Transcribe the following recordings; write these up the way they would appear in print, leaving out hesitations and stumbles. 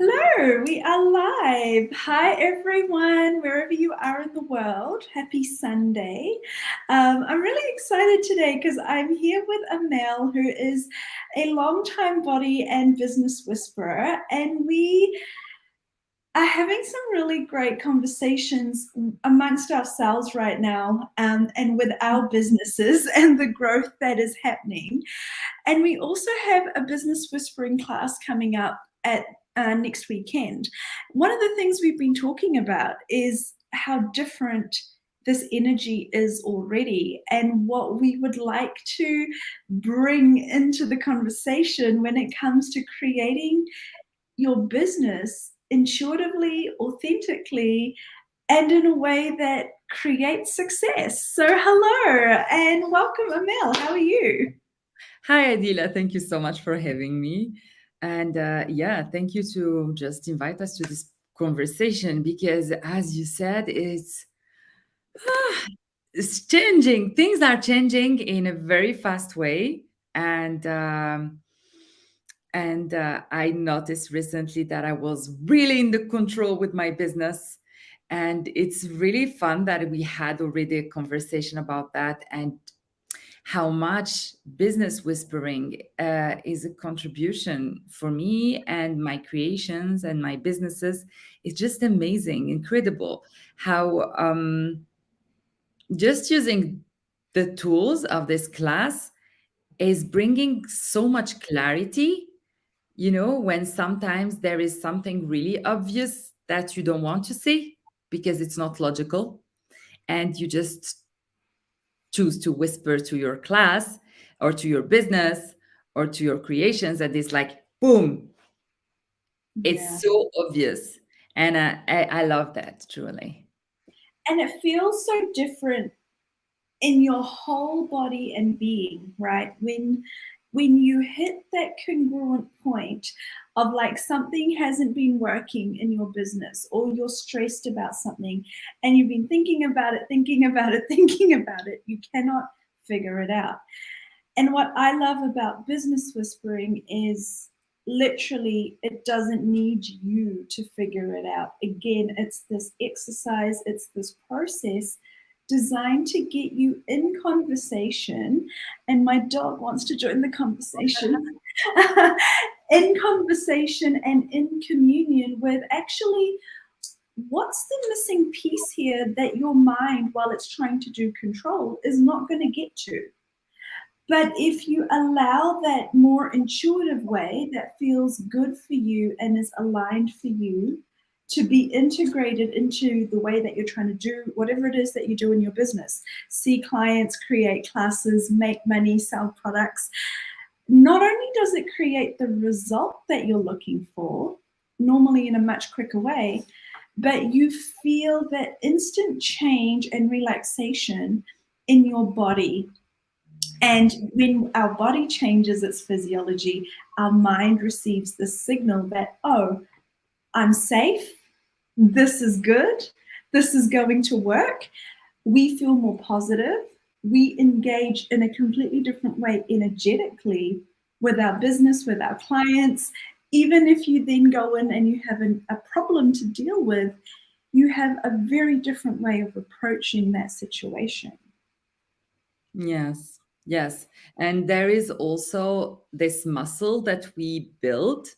Hello, we are live. Hi, everyone, wherever you are in the world. Happy Sunday. I'm really excited today because I'm here with Amel, who is a longtime body and business whisperer, and we are having some really great conversations amongst ourselves right now and with our businesses and the growth that is happening. And we also have a business whispering class coming up at next weekend. One of the things we've been talking about is how different this energy is already and what we would like to bring into the conversation when it comes to creating your business intuitively, authentically, and in a way that creates success. So hello and welcome, Amel. How are you? Hi, Adila. Thank you so much for having me. And yeah, thank you to just invite us to this conversation because, as you said, it's changing. Things are changing in a very fast way. And I noticed recently that I was really in the control with my business. And it's really fun that we had already a conversation about that. And how much business whispering is a contribution for me and my creations and my businesses. It's just amazing, incredible how just using the tools of this class is bringing so much clarity. When sometimes there is something really obvious that you don't want to see because it's not logical, and you just choose to whisper to your class or to your business or to your creations, and it's like boom, Yeah. it's so obvious. And I love that, truly. And it feels so different in your whole body and being, right? When you hit that congruent point of like something hasn't been working in your business or you're stressed about something and you've been thinking about it, thinking about it, thinking about it, you cannot figure it out. And what I love about business whispering is literally it doesn't need you to figure it out. Again, it's this exercise, it's this process designed to get you in conversation. And my dog wants to join the conversation. In conversation and in communion with actually what's the missing piece here that your mind, while it's trying to do control, is not going to get to. But if you allow that more intuitive way that feels good for you and is aligned for you to be integrated into the way that you're trying to do whatever it is that you do in your business, see clients, create classes, make money, sell products, not only does it create the result that you're looking for, normally in a much quicker way, but you feel that instant change and relaxation in your body. And when our body changes its physiology, our mind receives the signal that, oh, I'm safe, this is good, this is going to work. We feel more positive. We engage in a completely different way energetically with our business, with our clients. Even if you then go in and you have a problem to deal with, you have a very different way of approaching that situation. Yes, yes. And there is also this muscle that we build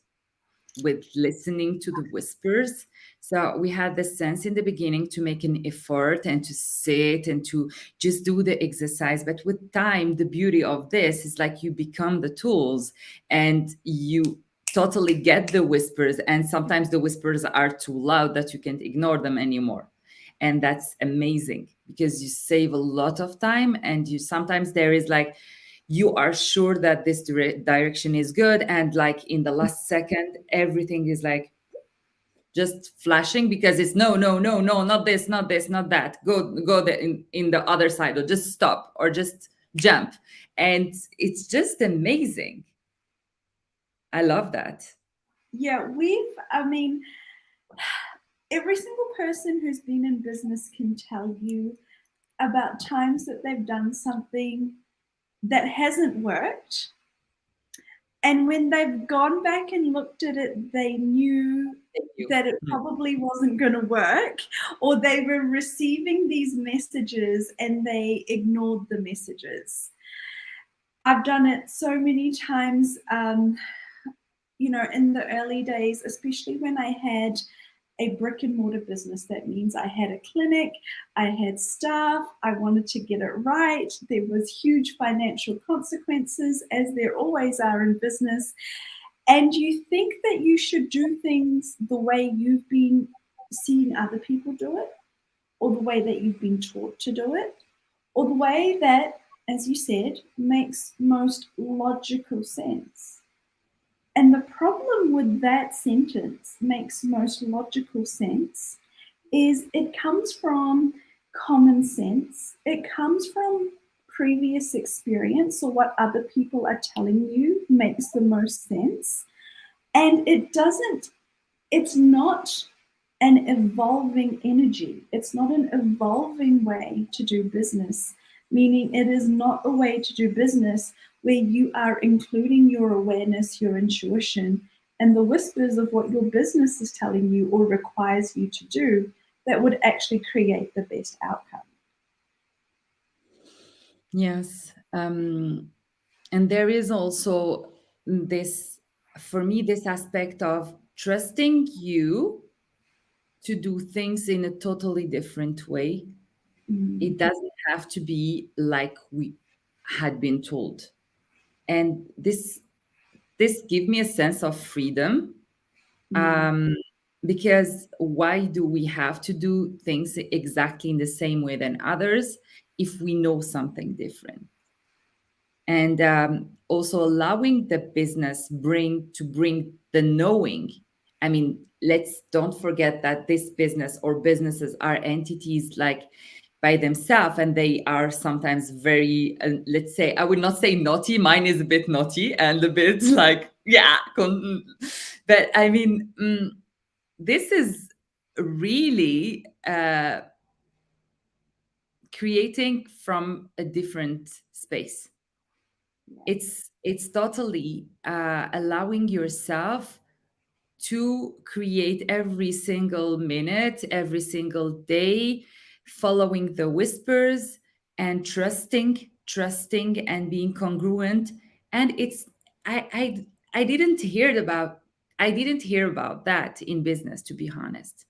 with listening to the whispers. So we had the sense in the beginning to make an effort and to sit and to just do the exercise. But with time, the beauty of this is like you become the tools and you totally get the whispers. And sometimes the whispers are too loud that you can't ignore them anymore. And that's amazing because you save a lot of time, and you sometimes there is like you are sure that this direction is good, and like in the last second everything is like just flashing because it's no, no, no, no, not this, not this, not that, go in the other side, or just stop, or just jump. And it's just amazing. I love that. Yeah, I mean, every single person who's been in business can tell you about times that they've done something that hasn't worked, And when they've gone back and looked at it, they knew that it Mm. probably wasn't going to work, or they were receiving these messages and they ignored the messages. I've done it so many times, in the early days, especially when I had a brick and mortar business. That means I had a clinic, I had staff, I wanted to get it right. There was huge financial consequences, as there always are in business. And you think that you should do things the way you've been seeing other people do it, or the way that you've been taught to do it, or the way that, as you said, makes most logical sense. And the problem with that sentence, makes most logical sense, is it comes from common sense. It comes from previous experience, or what other people are telling you makes the most sense. And it's not an evolving energy. It's not an evolving way to do business, meaning it is not a way to do business where you are including your awareness, your intuition, and the whispers of what your business is telling you or requires you to do that would actually create the best outcome. Yes. And there is also this, for me, this aspect of trusting you to do things in a totally different way. Mm, It doesn't have to be like we had been told. And this give me a sense of freedom, mm. um, because why do we have to do things exactly in the same way than others if we know something different? And also allowing the business bring the knowing. I mean, let's don't forget that this business or businesses are entities like by themselves, and they are sometimes very, let's say, I would not say naughty, mine is a bit naughty and a bit like, yeah, but I mean, this is really creating from a different space. It's totally allowing yourself to create every single minute, every single day, following the whispers and trusting and being congruent. And it's I didn't hear about I didn't hear about that in business, to be honest.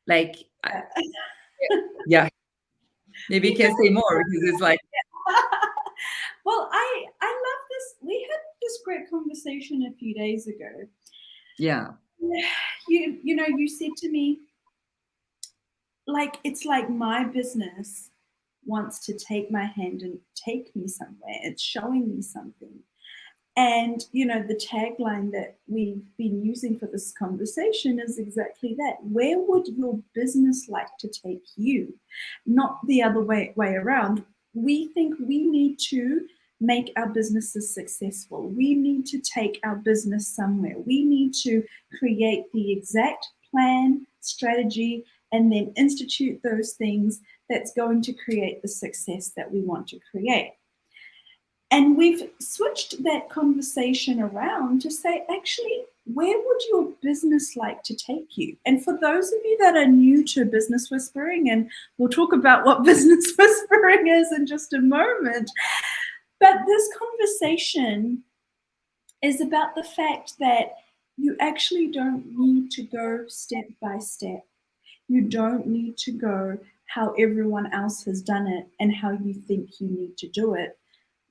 Like, yeah, maybe you We can don't. say more because it's like, Well, I love this. We had this great conversation a few days ago. yeah, You said to me, like, it's like my business wants to take my hand and take me somewhere. It's showing me something. And the tagline that we've been using for this conversation is exactly that. Where would your business like to take you? Not the other way around. We think we need to make our businesses successful. We need to take our business somewhere. We need to create the exact plan, strategy, and then institute those things that's going to create the success that we want to create. And we've switched that conversation around to say, actually, where would your business like to take you? And for those of you that are new to business whispering, and we'll talk about what business whispering is in just a moment, but this conversation is about the fact that you actually don't need to go step by step. You don't need to go how everyone else has done it and how you think you need to do it.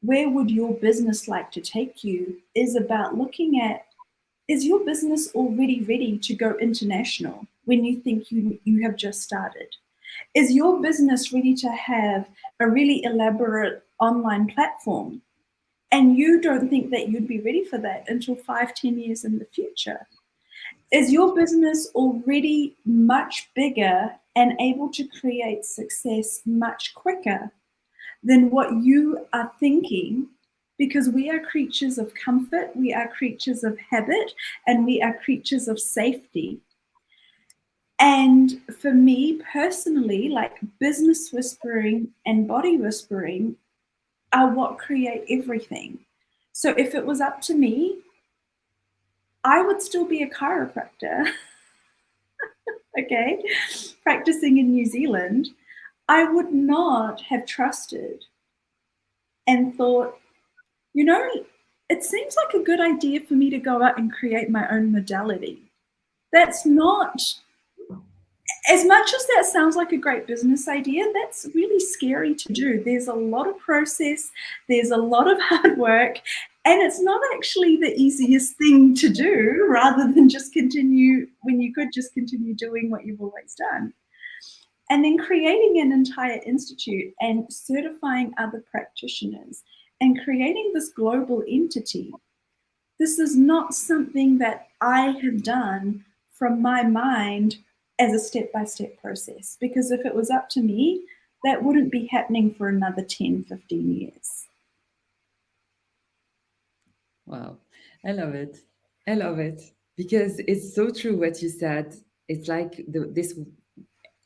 Where would your business like to take you is about looking at, is your business already ready to go international when you think you have just started? Is your business ready to have a really elaborate online platform and you don't think that you'd be ready for that until 5-10 years in the future? Is your business already much bigger and able to create success much quicker than what you are thinking? Because we are creatures of comfort, we are creatures of habit, and we are creatures of safety. And for me personally, like, business whispering and body whispering are what create everything. So if it was up to me, I would still be a chiropractor, okay, practicing in New Zealand. I would not have trusted and thought, you know, it seems like a good idea for me to go out and create my own modality. That's not, as much as that sounds like a great business idea, that's really scary to do. There's a lot of process, there's a lot of hard work, and it's not actually the easiest thing to do, rather than just continue when you could just continue doing what you've always done. And then creating an entire institute and certifying other practitioners and creating this global entity. This is not something that I have done from my mind as a step-by-step process, because if it was up to me, that wouldn't be happening for another 10, 15 years. Wow, I love it. I love it because it's so true what you said. It's like this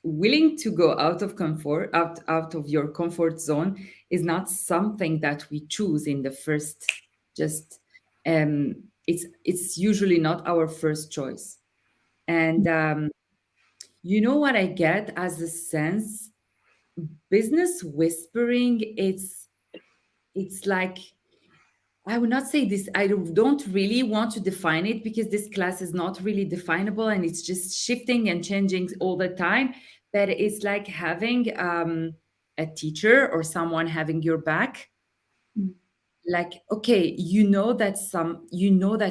willing to go out of comfort, out of your comfort zone is not something that we choose in the first. Just it's usually not our first choice. And you know what I get as a sense, business whispering. It's like, I would not say this. I don't really want to define it because this class is not really definable and it's just shifting and changing all the time. But it's like having a teacher or someone having your back. Mm. Like, okay, you know that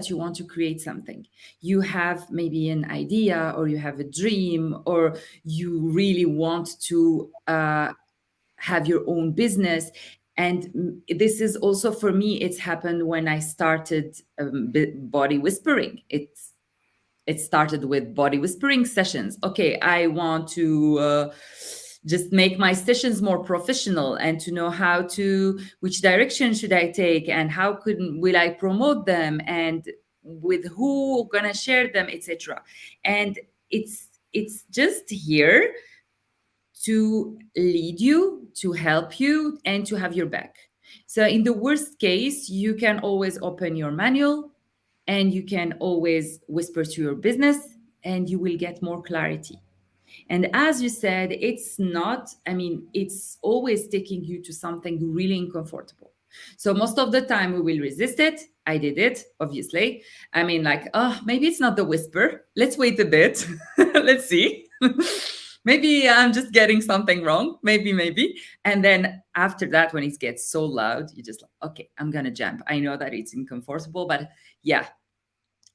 you want to create something. You have maybe an idea or you have a dream or you really want to have your own business. And this is also for me, it's happened when I started body whispering. It started with body whispering sessions. Okay, I want to just make my sessions more professional and to know how to, which direction should I take and how will I promote them and with who gonna share them, etc. And it's just here to lead you, to help you, and to have your back. So, in the worst case, you can always open your manual and you can always whisper to your business and you will get more clarity. And as you said, it's not, I mean, it's always taking you to something really uncomfortable. So most of the time we will resist it. I did it, obviously. I mean, like, oh, maybe it's not the whisper. Let's wait a bit. Let's see. Maybe I'm just getting something wrong. Maybe. And then after that, when it gets so loud, you just like, okay, I'm going to jump. I know that it's uncomfortable, but yeah,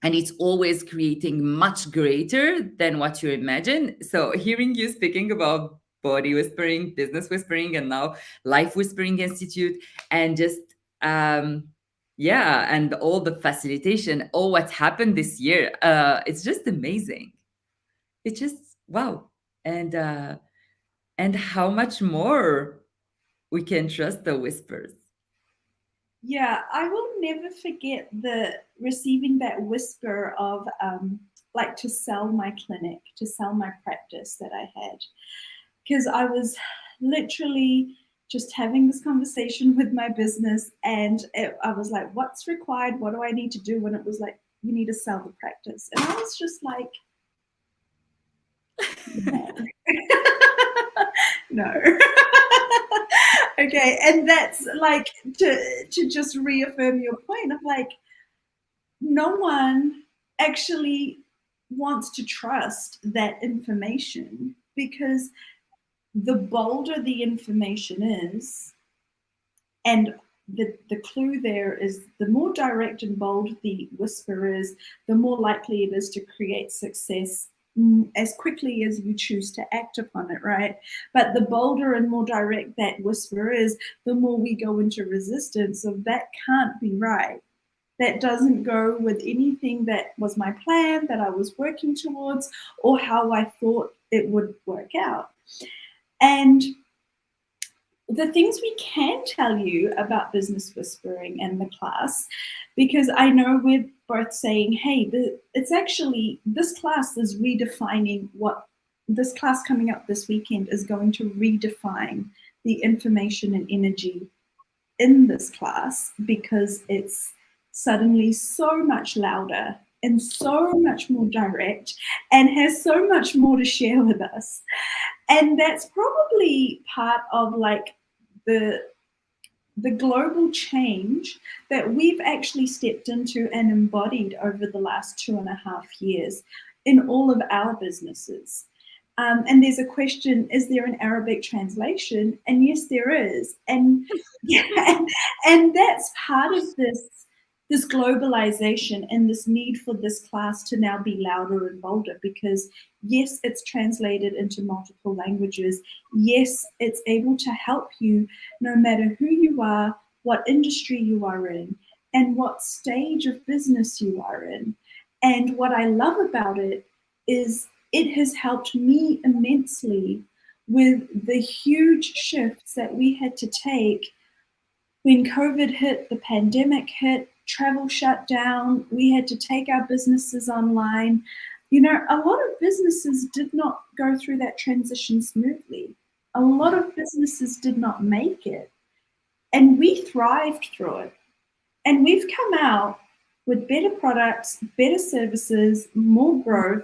and it's always creating much greater than what you imagine. So hearing you speaking about body whispering, business whispering, and now life whispering institute, and just yeah, and all the facilitation, all what happened this year, it's just amazing. It's just wow. And how much more we can trust the whispers. Yeah, I will never forget the receiving that whisper of like to sell my clinic, to sell my practice that I had. Because I was literally just having this conversation with my business and I was like, what's required? What do I need to do? When it was like, you need to sell the practice. And I was just like, no. No. Okay, and that's like to just reaffirm your point of like, no one actually wants to trust that information, because the bolder the information is, and the clue there is the more direct and bold the whisper is, the more likely it is to create success as quickly as you choose to act upon it, right? But the bolder and more direct that whisper is, the more we go into resistance of that can't be right. That doesn't go with anything that was my plan, that I was working towards, or how I thought it would work out. And the things we can tell you about business whispering in the class, because I know we're both saying, hey, it's actually, this class is redefining what, this class coming up this weekend is going to redefine the information and energy in this class, because it's suddenly so much louder and so much more direct and has so much more to share with us. And that's probably part of like the global change that we've actually stepped into and embodied over the last 2.5 years in all of our businesses. And there's a question, is there an Arabic translation? And yes, there is. And yeah, and that's part of this globalization and this need for this class to now be louder and bolder, because yes, it's translated into multiple languages. Yes, it's able to help you no matter who you are, what industry you are in, and what stage of business you are in. And what I love about it is it has helped me immensely with the huge shifts that we had to take when COVID hit, the pandemic hit, travel shut down, we had to take our businesses online. You know, a lot of businesses did not go through that transition smoothly. A lot of businesses did not make it, and we thrived through it. And we've come out with better products, better services, more growth,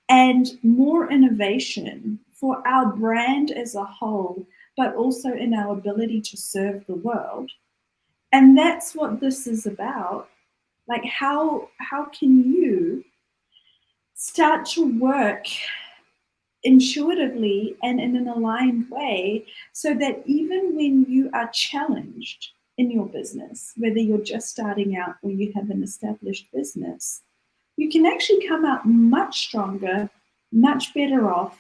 and more innovation for our brand as a whole, but also in our ability to serve the world. And that's what this is about. Like how can you start to work intuitively and in an aligned way so that even when you are challenged in your business, whether you're just starting out or you have an established business, you can actually come out much stronger, much better off,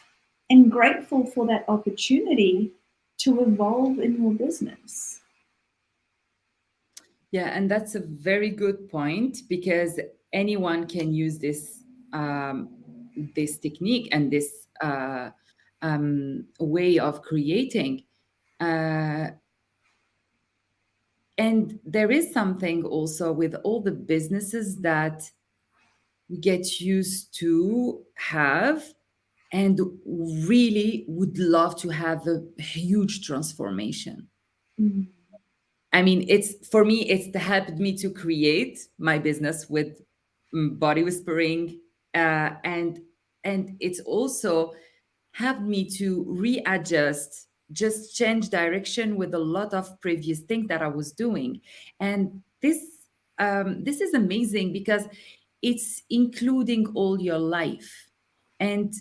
and grateful for that opportunity to evolve in your business. Yeah, and that's a very good point, because anyone can use this technique and this way of creating. Uh, and there is something also with all the businesses that we get used to have and really would love to have a huge transformation. Mm. I mean, it's for me, it's helped me to create my business with body whispering, and it's also helped me to readjust, just change direction with a lot of previous things that I was doing, and this is amazing because it's including all your life, and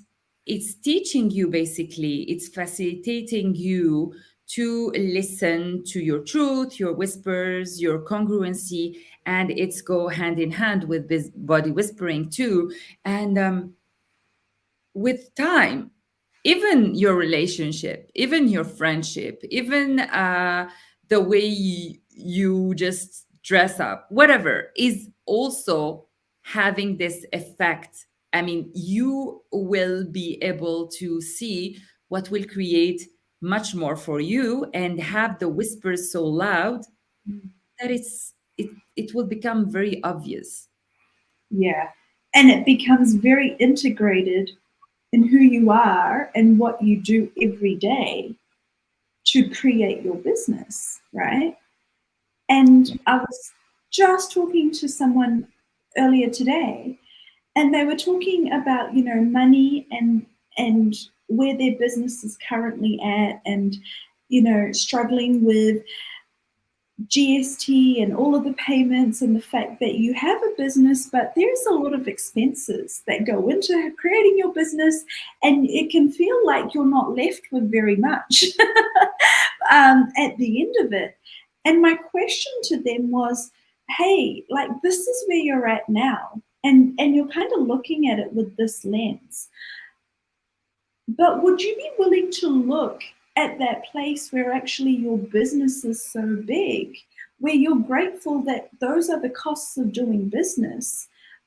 it's teaching you, basically it's facilitating you to listen to your truth, your whispers, your congruency, and it's go hand in hand with this body whispering too. And with time, even your relationship, even your friendship, even the way you just dress up, whatever, is also having this effect. I mean, you will be able to see what will create much more for you and have the whispers so loud that it will become very obvious. Yeah. And it becomes very integrated in who you are and what you do every day to create your business, right? And I was just talking to someone earlier today, and they were talking about, you know, money and where their business is currently at, and you know, struggling with GST and all of the payments, and the fact that you have a business, but there's a lot of expenses that go into creating your business, and it can feel like you're not left with very much at the end of it. And my question to them was, hey, like this is where you're at now, and you're kind of looking at it with this lens. But would you be willing to look at that place where actually your business is so big, where you're grateful that those are the costs of doing business,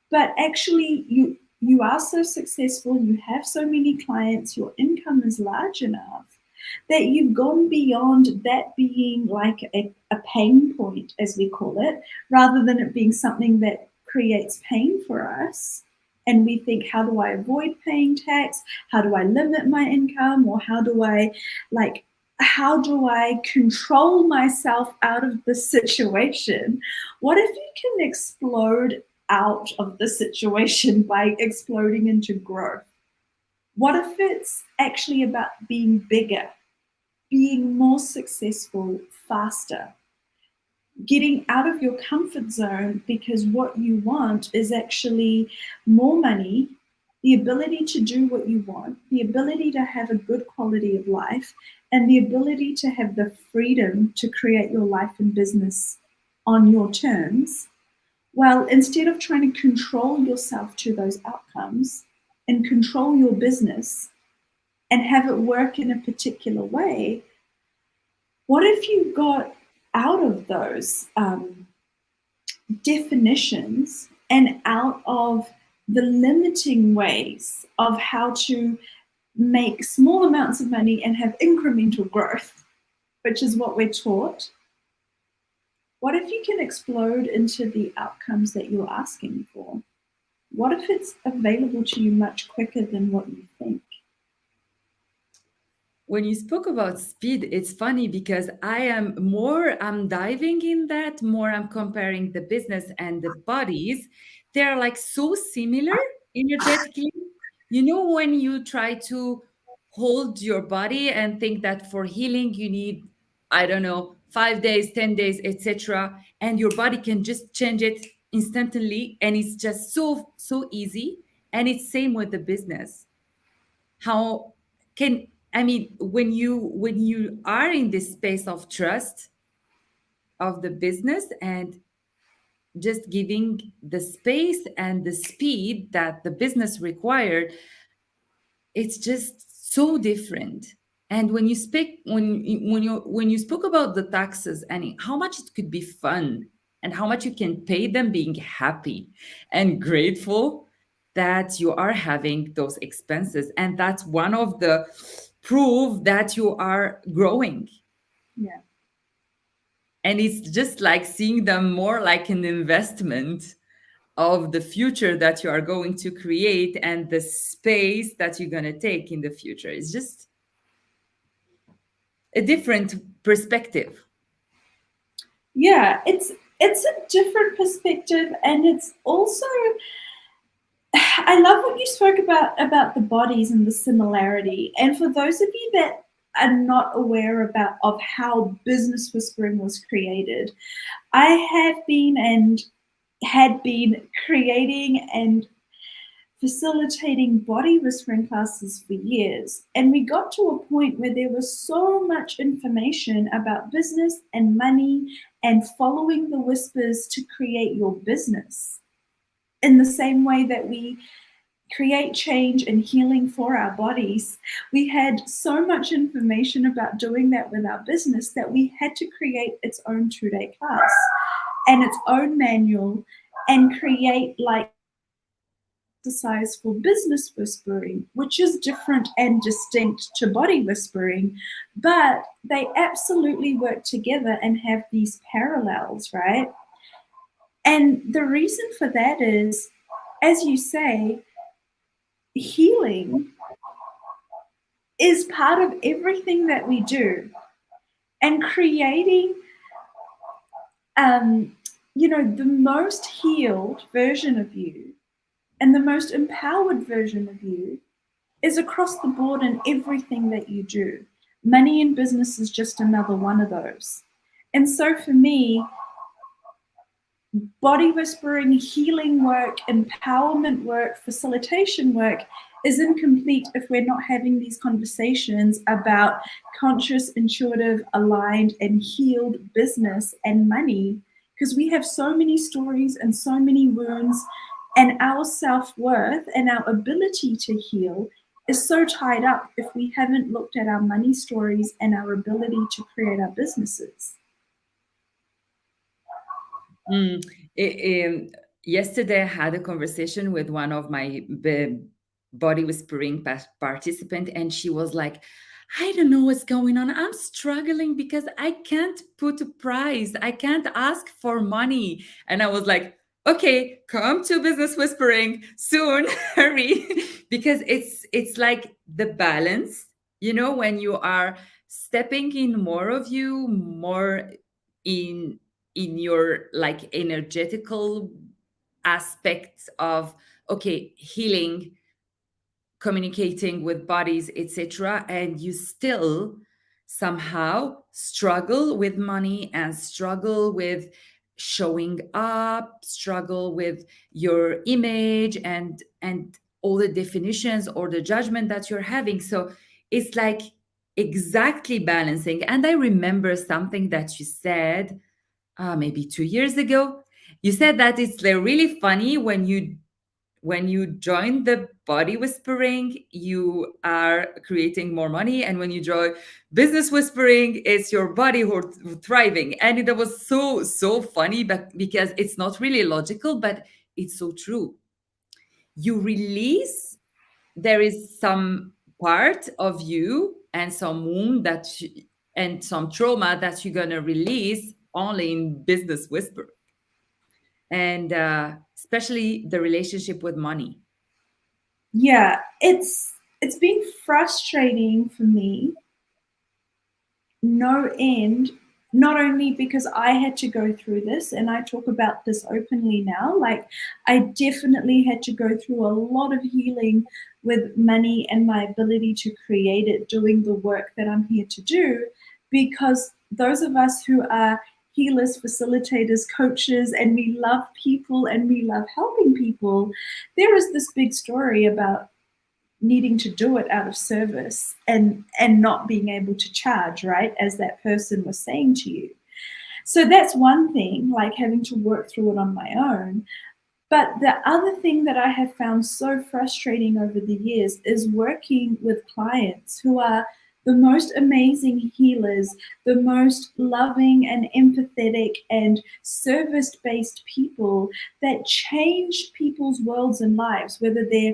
but actually you are so successful, you have so many clients, your income is large enough that you've gone beyond that being like a pain point, as we call it, rather than it being something that creates pain for us. And we think, how do I avoid paying tax? How do I limit my income? Or how do I like how do I control myself out of the situation? What if you can explode out of the situation by exploding into growth? What if it's actually about being bigger, being more successful, faster, getting out of your comfort zone because what you want is actually more money, the ability to do what you want, the ability to have a good quality of life, and the ability to have the freedom to create your life and business on your terms. Well, instead of trying to control yourself to those outcomes and control your business and have it work in a particular way, what if you got out of those definitions and out of the limiting ways of how to make small amounts of money and have incremental growth, which is what we're taught? What if you can explode into the outcomes that you're asking for? What if it's available to you much quicker than what you think? When you spoke about speed, it's funny because I'm diving in that more. I'm comparing the business and the bodies. They're like so similar energetically. You know, when you try to hold your body and think that for healing, you need, I don't know, 5 days, 10 days, etc. And your body can just change it instantly. And it's just so easy. And it's same with the business. How can, I mean, when you are in this space of trust of the business and just giving the space and the speed that the business required, it's just so different. And when you spoke about the taxes and how much it could be fun and how much you can pay them being happy and grateful that you are having those expenses, and that's one of the proof that you are growing. Yeah. And it's just like seeing them more like an investment of the future that you are going to create and the space that you're going to take in the future. It's just a different perspective. Yeah, it's a different perspective, and it's also, I love what you spoke about the bodies and the similarity. And for those of you that are not aware about of how business whispering was created, I have been and had been creating and facilitating body whispering classes for years. And we got to a point where there was so much information about business and money and following the whispers to create your business. In the same way that we create change and healing for our bodies, we had so much information about doing that with our business that we had to create its own 2-day class and its own manual and create like exercise for business whispering, which is different and distinct to body whispering, but they absolutely work together and have these parallels, right? And the reason for that is, as you say, healing is part of everything that we do, and creating the most healed version of you and the most empowered version of you is across the board in everything that you do. Money in business is just another one of those. And so for me, body whispering, healing work, empowerment work, facilitation work is incomplete if we're not having these conversations about conscious, intuitive, aligned, and healed business and money, because we have so many stories and so many wounds, and our self-worth and our ability to heal is so tied up if we haven't looked at our money stories and our ability to create our businesses. Mm. Yesterday, I had a conversation with one of my body whispering participant, and she was like, "I don't know what's going on. I'm struggling because I can't put a price. I can't ask for money." And I was like, "Okay, come to business whispering soon, hurry," because it's like the balance. You know, when you are stepping in more of you, more in your like energetical aspects of, okay, healing, communicating with bodies, etc., and you still somehow struggle with money and struggle with showing up, struggle with your image and all the definitions or the judgment that you're having. So it's like exactly balancing. And I remember something that you said maybe 2 years ago. You said that it's like really funny when you join the body whispering, you are creating more money. And when you join business whispering, it's your body who's thriving. And it was so, so funny, but because it's not really logical, but it's so true. You release, there is some part of you and some wound and some trauma that you're going to release only in business whisper. And especially the relationship with money. Yeah, it's been frustrating for me, no end, not only because I had to go through this and I talk about this openly now, like I definitely had to go through a lot of healing with money and my ability to create it, doing the work that I'm here to do, because those of us who are healers, facilitators, coaches, and we love people and we love helping people, there is this big story about needing to do it out of service and not being able to charge, right, as that person was saying to you. So that's one thing, like having to work through it on my own. But the other thing that I have found so frustrating over the years is working with clients who are the most amazing healers, the most loving and empathetic and service-based people that change people's worlds and lives, whether they're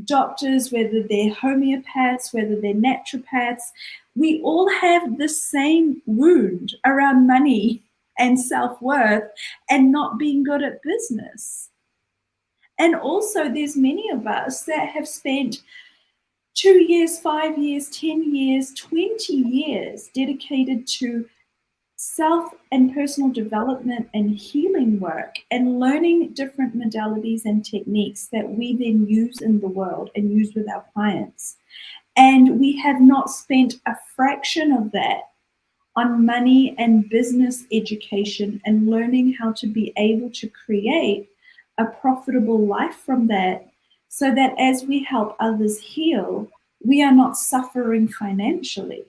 doctors, whether they're homeopaths, whether they're naturopaths. We all have the same wound around money and self-worth and not being good at business. And also there's many of us that have spent 2 years, 5 years, 10 years, 20 years dedicated to self and personal development and healing work and learning different modalities and techniques that we then use in the world and use with our clients. And we have not spent a fraction of that on money and business education and learning how to be able to create a profitable life from that, so that as we help others heal, we are not suffering financially.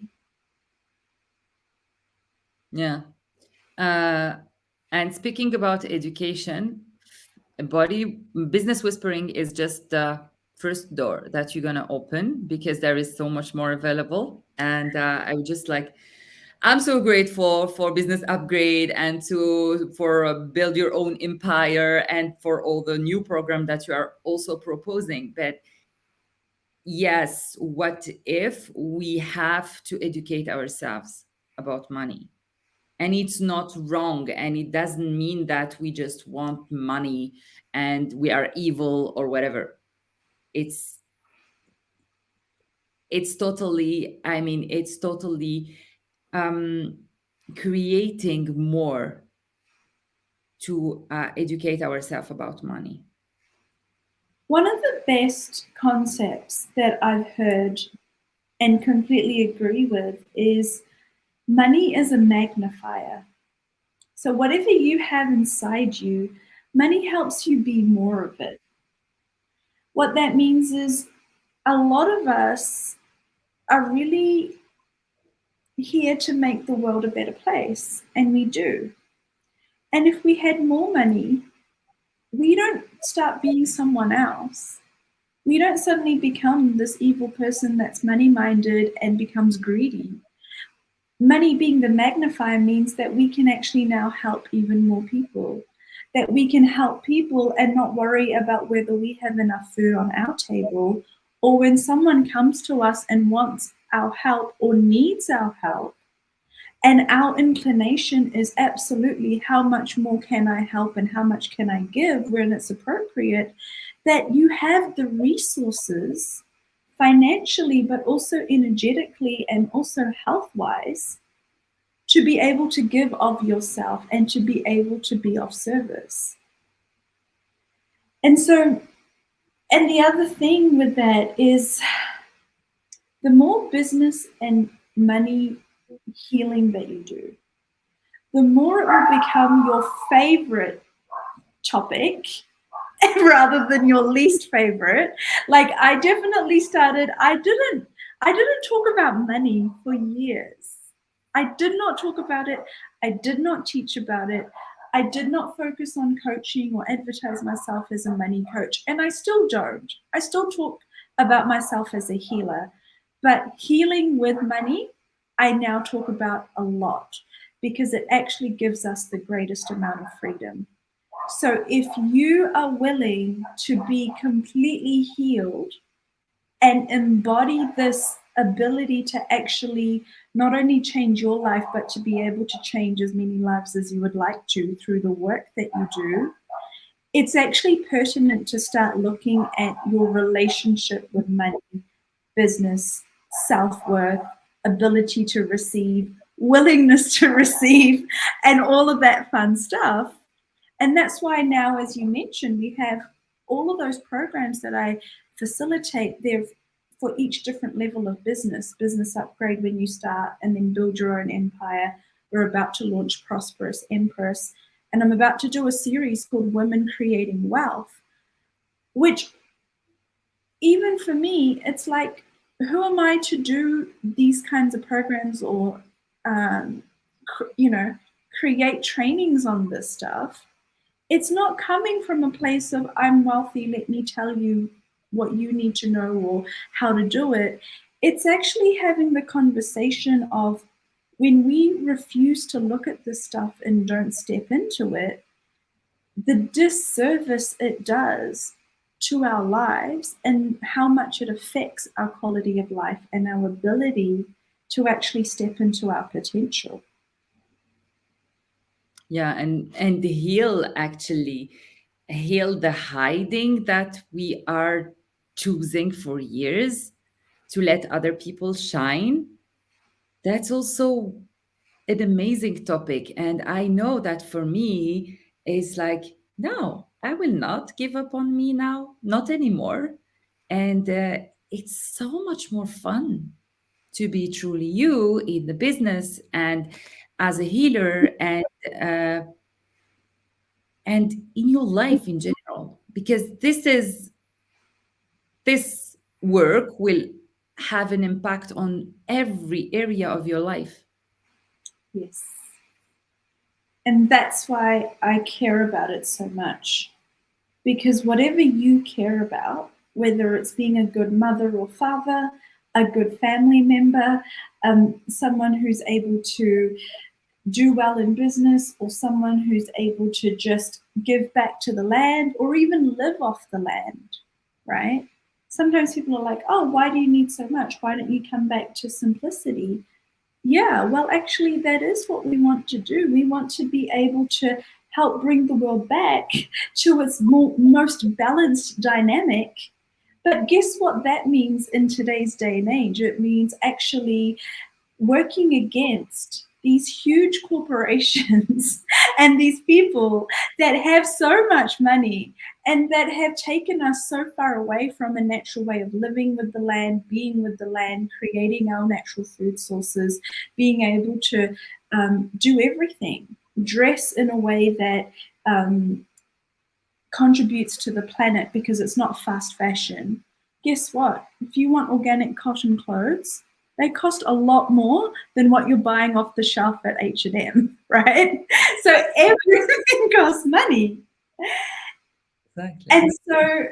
Yeah. Uh, and speaking about education, body business whispering is just the first door that you're gonna open because there is so much more available. And I would just like, I'm so grateful for Business Upgrade and to for build your own empire and for all the new program that you are also proposing. But yes, what if we have to educate ourselves about money? And it's not wrong, and it doesn't mean that we just want money and we are evil or whatever. it's it's totally, I mean, it's totally um creating more to educate ourselves about money. One of the best concepts that I've heard and completely agree with is money is a magnifier. So, whatever you have inside you, money helps you be more of it. What that means is a lot of us are really here to make the world a better place, and we do. And if we had more money, we don't start being someone else. We don't suddenly become this evil person that's money minded and becomes greedy. Money being the magnifier means that we can actually now help even more people, that we can help people and not worry about whether we have enough food on our table, or when someone comes to us and wants our help or needs our help. And our inclination is absolutely how much more can I help and how much can I give when it's appropriate, that you have the resources financially, but also energetically and also health-wise, to be able to give of yourself and to be able to be of service. And so, and the other thing with that is the more business and money healing that you do, the more it will become your favorite topic rather than your least favorite. Like I definitely started, I didn't talk about money for years. I did not talk about it. I did not teach about it. I did not focus on coaching or advertise myself as a money coach. And I still don't. I still talk about myself as a healer. But healing with money, I now talk about a lot because it actually gives us the greatest amount of freedom. So if you are willing to be completely healed and embody this ability to actually not only change your life, but to be able to change as many lives as you would like to through the work that you do, it's actually pertinent to start looking at your relationship with money, business, self-worth, ability to receive, willingness to receive, and all of that fun stuff. And that's why now, as you mentioned, we have all of those programs that I facilitate there for each different level of business upgrade when you start, and then build your own empire. We're about to launch Prosperous Empress. And I'm about to do a series called Women Creating Wealth, which even for me, it's like, who am I to do these kinds of programs or, create trainings on this stuff? It's not coming from a place of I'm wealthy, let me tell you what you need to know or how to do it. It's actually having the conversation of when we refuse to look at this stuff and don't step into it, the disservice it does to our lives and how much it affects our quality of life and our ability to actually step into our potential. Yeah, and heal the hiding that we are choosing for years to let other people shine. That's also an amazing topic. And I know that for me, it's like, no, I will not give up on me now, not anymore. And it's so much more fun to be truly you in the business and as a healer uh, and in your life in general, because this work will have an impact on every area of your life. Yes. And that's why I care about it so much. Because whatever you care about, whether it's being a good mother or father, a good family member, someone who's able to do well in business, or someone who's able to just give back to the land or even live off the land, right? Sometimes people are like, oh, why do you need so much? Why don't you come back to simplicity? Yeah, well, actually, that is what we want to do. We want to be able to help bring the world back to its most balanced dynamic. But guess what that means in today's day and age? It means actually working against these huge corporations and these people that have so much money and that have taken us so far away from a natural way of living with the land, being with the land, creating our natural food sources, being able to do everything, dress in a way that contributes to the planet because it's not fast fashion. Guess what? If you want organic cotton clothes, they cost a lot more than what you're buying off the shelf at H&M, right? So everything costs money. Exactly. And so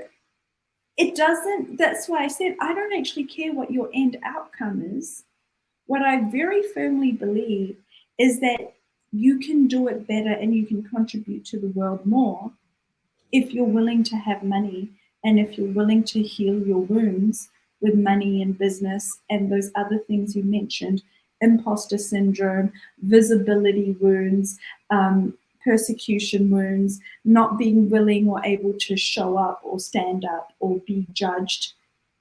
it doesn't, that's why I said, I don't actually care what your end outcome is. What I very firmly believe is that you can do it better and you can contribute to the world more if you're willing to have money and if you're willing to heal your wounds with money and business and those other things you mentioned, imposter syndrome, visibility wounds, persecution wounds, not being willing or able to show up or stand up or be judged.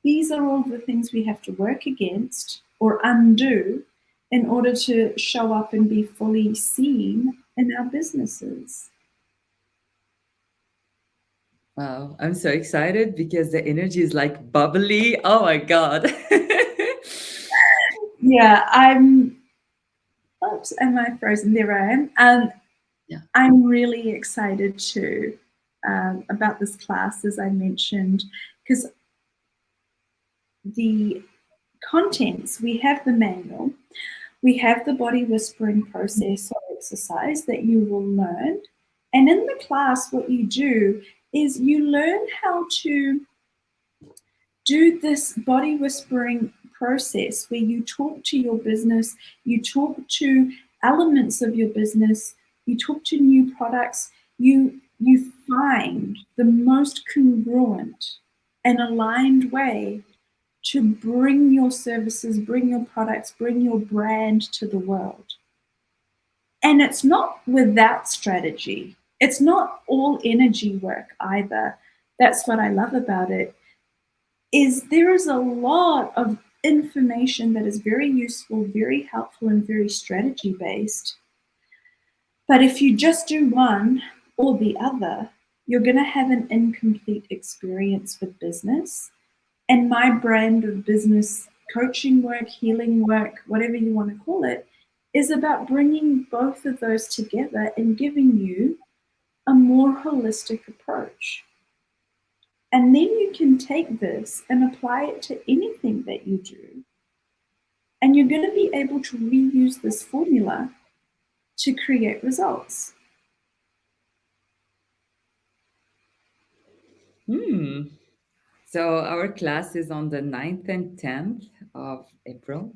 these are all the things we have to work against or undo in order to show up and be fully seen in our businesses. Wow, I'm so excited because the energy is like bubbly. Oh my God. Yeah, oops, am I frozen? There I am. Yeah. I'm really excited too about this class, as I mentioned, because the contents, we have the manual, we have the body whispering process or exercise that you will learn. And in the class, what you do is you learn how to do this body whispering process where you talk to your business, you talk to elements of your business, you talk to new products, you find the most congruent and aligned way to bring your services, bring your products, bring your brand to the world. And it's not without strategy. It's not all energy work either. That's what I love about it. Is there is a lot of information that is very useful, very helpful, and very strategy based. But if you just do one or the other, you're going to have an incomplete experience with business. And my brand of business coaching work, healing work, whatever you want to call it, is about bringing both of those together and giving you a more holistic approach. And then you can take this and apply it to anything that you do. And you're going to be able to reuse this formula to create results. So our class is on the 9th and 10th of April.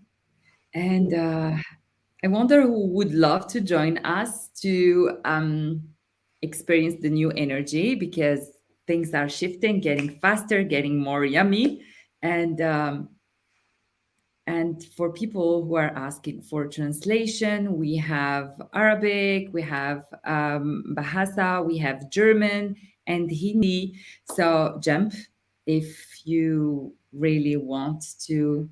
And I wonder who would love to join us to experience the new energy because things are shifting, getting faster, getting more yummy. And and for people who are asking for translation, we have Arabic, we have Bahasa, we have German and Hindi. So jump if you really want to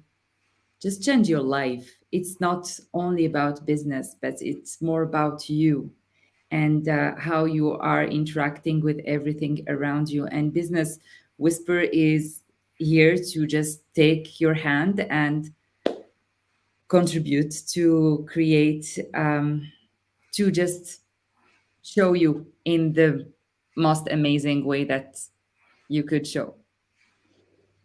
just change your life. It's not only about business, but it's more about you and how you are interacting with everything around you. And Business Whisper is here to just take your hand and contribute to create, to just show you in the most amazing way that you could show.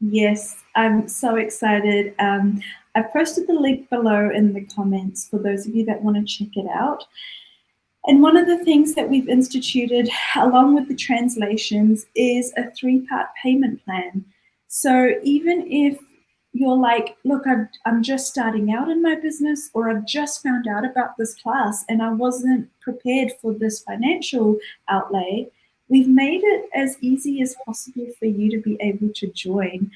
Yes, I'm so excited. I've posted the link below in the comments for those of you that want to check it out. And one of the things that we've instituted, along with the translations, is a 3-part payment plan. So even if you're like, look, I'm just starting out in my business, or I've just found out about this class and I wasn't prepared for this financial outlay, we've made it as easy as possible for you to be able to join.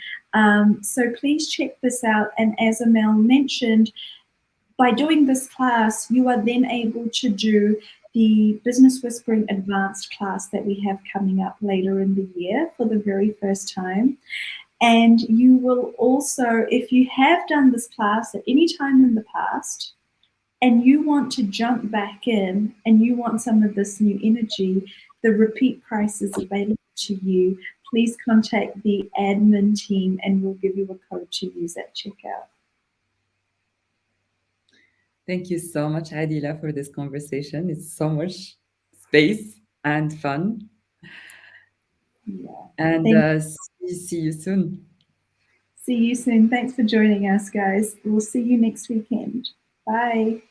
So please check this out. And as Amel mentioned, by doing this class, you are then able to do the Business Whispering Advanced class that we have coming up later in the year for the very first time. And you will also, if you have done this class at any time in the past, and you want to jump back in and you want some of this new energy, the repeat price is available to you. Please contact the admin team and we'll give you a code to use at checkout. Thank you so much, Adila, for this conversation. It's so much space and fun. Yeah. And see you soon. See you soon. Thanks for joining us, guys. We'll see you next weekend. Bye.